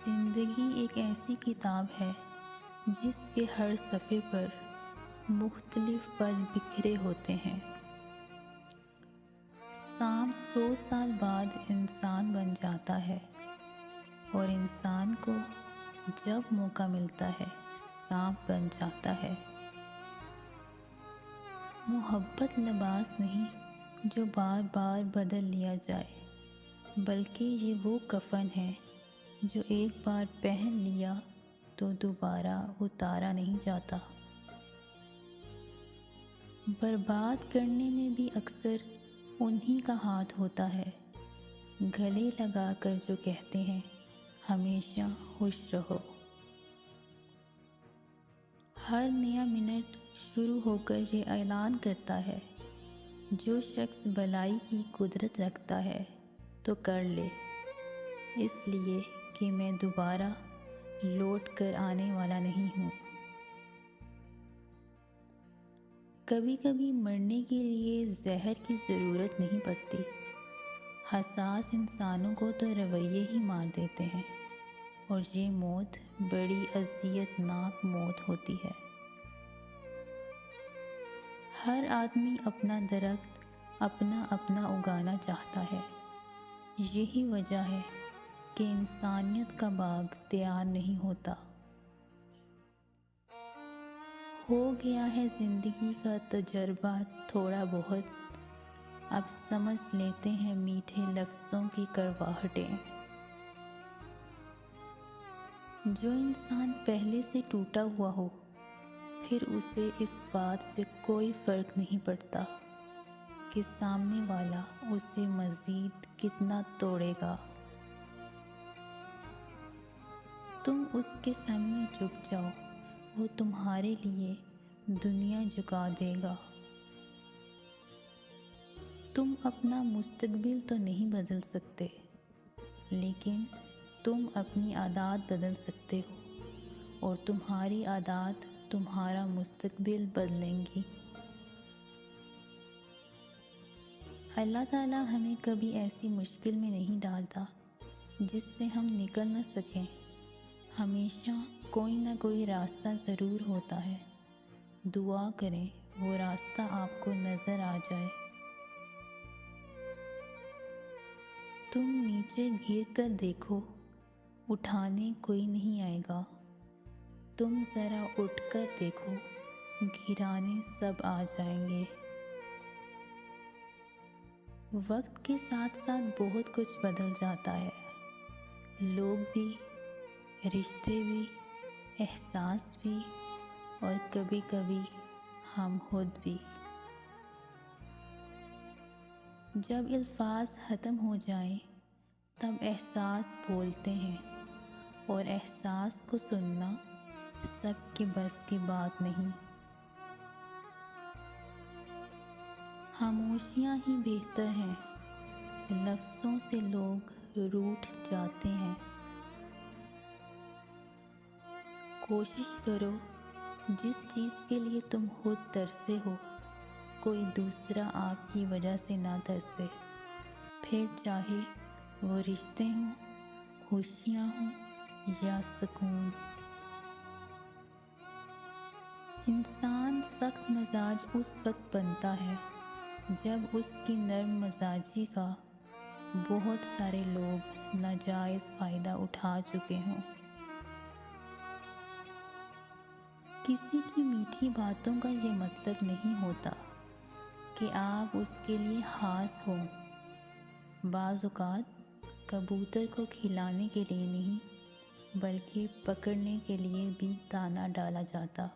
زندگی ایک ایسی کتاب ہے جس کے ہر صفحے پر مختلف پل بکھرے ہوتے ہیں۔ سانپ 100 سال بعد انسان بن جاتا ہے اور انسان کو جب موقع ملتا ہے سانپ بن جاتا ہے۔ محبت لباس نہیں جو بار بار بدل لیا جائے، بلکہ یہ وہ کفن ہے جو ایک بار پہن لیا تو دوبارہ اتارا نہیں جاتا۔ برباد کرنے میں بھی اکثر انہی کا ہاتھ ہوتا ہے، گلے لگا کر جو کہتے ہیں ہمیشہ خوش رہو۔ ہر نیا منٹ شروع ہو کر یہ اعلان کرتا ہے، جو شخص بھلائی کی قدرت رکھتا ہے تو کر لے، اس لیے کہ میں دوبارہ لوٹ کر آنے والا نہیں ہوں۔ کبھی کبھی مرنے کے لیے زہر کی ضرورت نہیں پڑتی، حساس انسانوں کو تو رویے ہی مار دیتے ہیں، اور یہ موت بڑی اذیت ناک موت ہوتی ہے۔ ہر آدمی اپنا درخت اپنا اگانا چاہتا ہے، یہی وجہ ہے کہ انسانیت کا باغ تیار نہیں ہوتا۔ ہو گیا ہے زندگی کا تجربہ تھوڑا بہت، اب سمجھ لیتے ہیں میٹھے لفظوں کی کرواہٹیں۔ جو انسان پہلے سے ٹوٹا ہوا ہو، پھر اسے اس بات سے کوئی فرق نہیں پڑتا کہ سامنے والا اسے مزید کتنا توڑے گا۔ تم اس کے سامنے جھک جاؤ، وہ تمہارے لیے دنیا جھکا دے گا۔ تم اپنا مستقبل تو نہیں بدل سکتے، لیکن تم اپنی عادات بدل سکتے ہو، اور تمہاری عادات تمہارا مستقبل بدلیں گی۔ اللہ تعالیٰ ہمیں کبھی ایسی مشکل میں نہیں ڈالتا جس سے ہم نکل نہ سکیں۔ ہمیشہ کوئی نہ کوئی راستہ ضرور ہوتا ہے۔ دعا کریں وہ راستہ آپ کو نظر آ جائے۔ تم نیچے گر کر دیکھو، اٹھانے کوئی نہیں آئے گا۔ تم ذرا اٹھ کر دیکھو، گرانے سب آ جائیں گے۔ وقت کے ساتھ ساتھ بہت کچھ بدل جاتا ہے، لوگ بھی، رشتے بھی، احساس بھی، اور کبھی کبھی ہم خود بھی۔ جب الفاظ ختم ہو جائیں تب احساس بولتے ہیں، اور احساس کو سننا سب کے بس کی بات نہیں۔ خاموشیاں ہی بہتر ہیں، لفظوں سے لوگ روٹھ جاتے ہیں۔ کوشش کرو جس چیز کے لیے تم خود ترسے ہو، کوئی دوسرا آپ کی وجہ سے نہ ترسے، پھر چاہے وہ رشتے ہوں، خوشیاں ہوں یا سکون۔ انسان سخت مزاج اس وقت بنتا ہے جب اس کی نرم مزاجی کا بہت سارے لوگ ناجائز فائدہ اٹھا چکے ہوں۔ کسی کی میٹھی باتوں کا یہ مطلب نہیں ہوتا کہ آپ اس کے لیے خاص ہو۔ بعض اوقات کبوتر کو کھلانے کے لیے نہیں بلکہ پکڑنے کے لیے بھی دانہ ڈالا جاتا۔